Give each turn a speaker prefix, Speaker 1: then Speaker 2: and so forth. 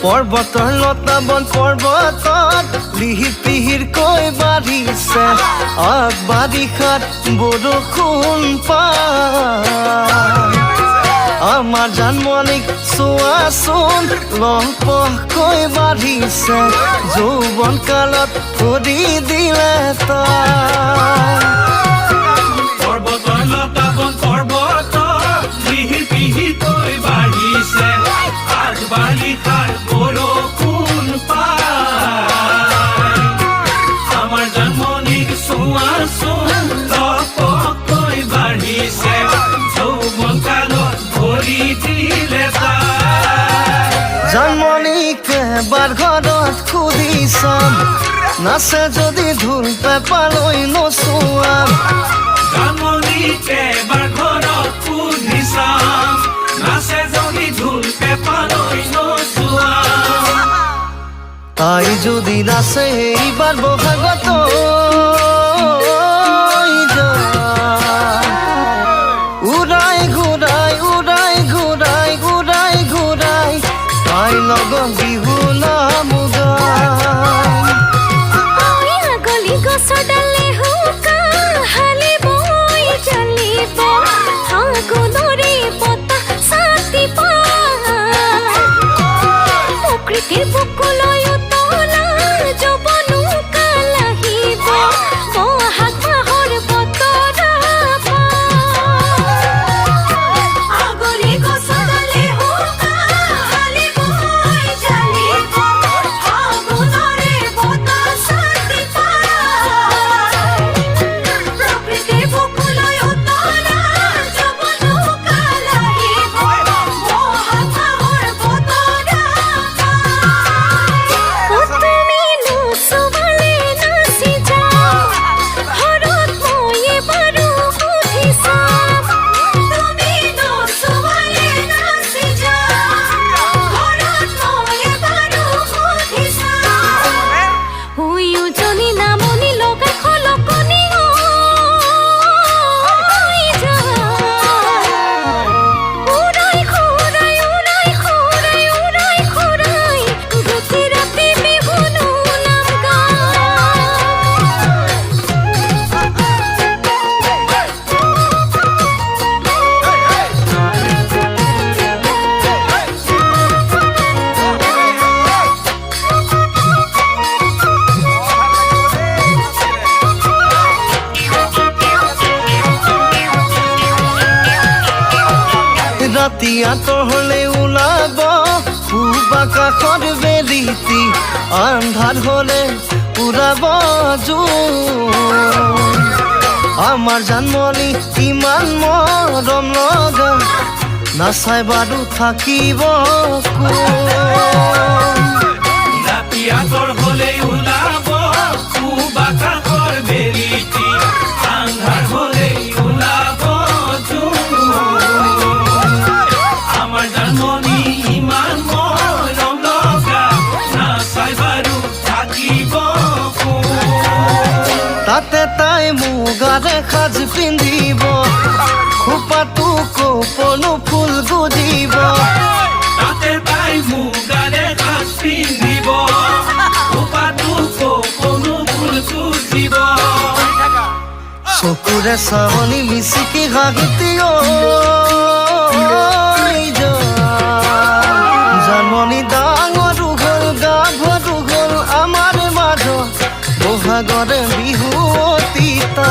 Speaker 1: পৰ্বতৰ লতা বন পৰ্বতত লিহিৰ পিহিৰকৈ বাঢ়িছে আগ বাৰিষাত বৰষুণ পায় আমাৰ জানমণিক চোৱাচোন লহপহকৈ বাঢ়িছে যৌৱন কালত ভৰি দিলে তাই
Speaker 2: পৰ্বতৰ লতা বন পৰ্বতত লিহিৰ পিহিৰকৈ বাঢ়িছে আগ বাৰিষাৰ বৰষুণ পায় আমাৰ জানমণিক চোৱাচোন লহপহকৈ বাঢ়িছে যৌৱন কালত ভৰি দিলে তাই
Speaker 1: জানমণিক এবাৰ ঘৰত সুধি চাম নাচে যদি ঢোল পেঁপালৈ নচুৱাম
Speaker 2: জানমণিক এবাৰ ঘৰত সুধি চাম নাচে যদি ঢোল পেঁপালৈ নচুৱাম
Speaker 1: তাই যদি নাচে এইবাৰ বহাগত উৰাই ঘূৰাই উৰাই ঘূৰাই ঘূৰাই ঘূৰাই তাই লগত বিহু নাম
Speaker 3: গলি গছৰ ডালে হুকা হালিব জ্বলিব ফাগুনৰে বতাহ চাটিব প্ৰকৃতিৰ বুকুলৈ উতলা যৌৱনো কাল আহিব বহাগ মাহৰ বতৰ আগলি গছৰ ডালে হুকা হালিব জ্বলিব ফাগুনৰে বতাহ চাটিব প্ৰকৃতিৰ বুকুলৈ উতলা যৌৱনো কাল আহিব বহাগ মাহৰ বতৰ তুমি নোচোৱালে নাচি যাওঁ ঘৰত মই এবাৰো সুধি চাম তুমি নোচোৱালে নাচি যাওঁ ঘৰত মই এবাৰো সুধি চাম উজনি নামনি লগাই খলকনি হৈ যায় উৰাই ঘূৰাই উৰাই ঘূৰাই উৰাই ঘূৰাই গোটেই ৰাতি বিহুনো নাম
Speaker 1: ৰাতি আঁতৰ হলে ওলাব পূব আকাশৰ বেলিটি আন্ধাৰ হলে উৰাব জোন আমাৰ জানমণি ইমান মৰম লগা নাচাই বাৰু থাকিব কোন
Speaker 2: ৰাতি আঁতৰ হলে ওলাব পূব আকাশৰ বেলিটি আন্ধাৰ হলে ওলাব জোন আমাৰ জানমণি ইমান মৰম লগা নাচাই বাৰু থাকিব কোন
Speaker 1: তাতে তাই মুগাৰে সাজ পিন্ধিব খোপাটো কপনো ফুল গুজিব
Speaker 2: তাতে তাই মুগাৰে সাজ পিন্ধিব খোপাটো কপনো ফুল গুজিব
Speaker 1: চকুৰে চাৱনি মিচিকি হাঁহিতি জানমণি ডাঙৰো হ'ল গাভৰু হ'ল আমাৰ মাজত বহাগৰে বিহু অতীতা